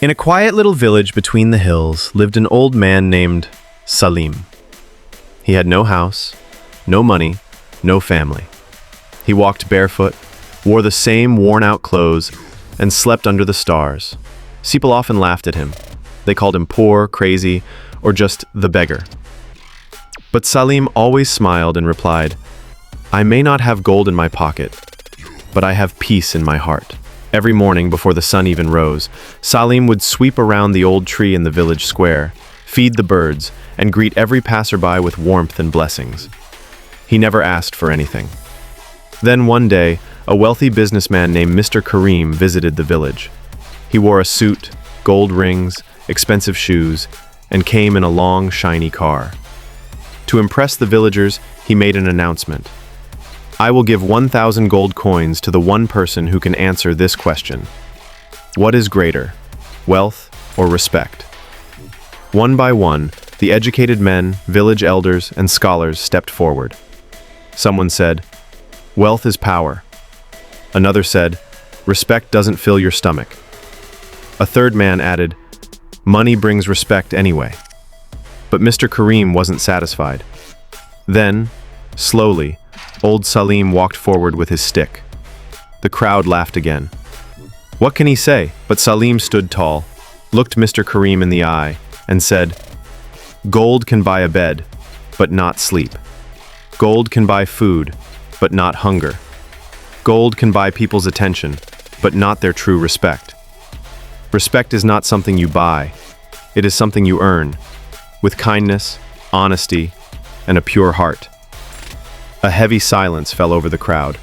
In a quiet little village between the hills lived an old man named Salim. He had no house, no money, no family. He walked barefoot, wore the same worn-out clothes, and slept under the stars. People often laughed at him. They called him poor, crazy, or just the beggar. But Salim always smiled and replied, "I may not have gold in my pocket, but I have peace in my heart." Every morning before the sun even rose, Salim would sweep around the old tree in the village square, feed the birds, and greet every passerby with warmth and blessings. He never asked for anything. Then one day, a wealthy businessman named Mr. Karim visited the village. He wore a suit, gold rings, expensive shoes, and came in a long, shiny car. To impress the villagers, he made an announcement. "I will give 1,000 gold coins to the one person who can answer this question. What is greater, wealth or respect?" One by one, the educated men, village elders, and scholars stepped forward. Someone said, "Wealth is power." Another said, "Respect doesn't fill your stomach." A third man added, "Money brings respect anyway." But Mr. Karim wasn't satisfied. Then, slowly, old Salim walked forward with his stick. The crowd laughed again. What can he say? But Salim stood tall, looked Mr. Karim in the eye, and said, "Gold can buy a bed, but not sleep. Gold can buy food, but not hunger. Gold can buy people's attention, but not their true respect. Respect is not something you buy. It is something you earn, with kindness, honesty, and a pure heart." A heavy silence fell over the crowd.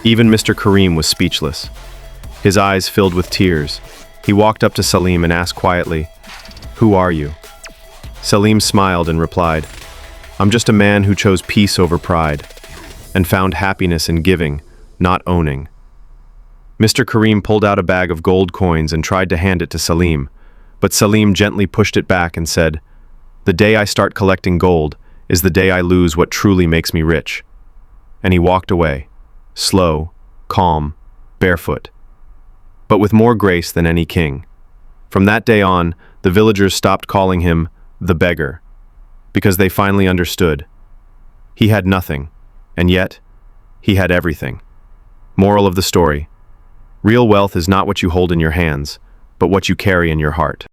Even Mr. Karim was speechless. His eyes filled with tears. He walked up to Salim and asked quietly, "Who are you?" Salim smiled and replied, "I'm just a man who chose peace over pride, and found happiness in giving, not owning." Mr. Karim pulled out a bag of gold coins and tried to hand it to Salim, but Salim gently pushed it back and said, "The day I start collecting gold is the day I lose what truly makes me rich." And he walked away, slow, calm, barefoot, but with more grace than any king. From that day on, the villagers stopped calling him the beggar, because they finally understood. He had nothing, and yet, he had everything. Moral of the story: real wealth is not what you hold in your hands, but what you carry in your heart.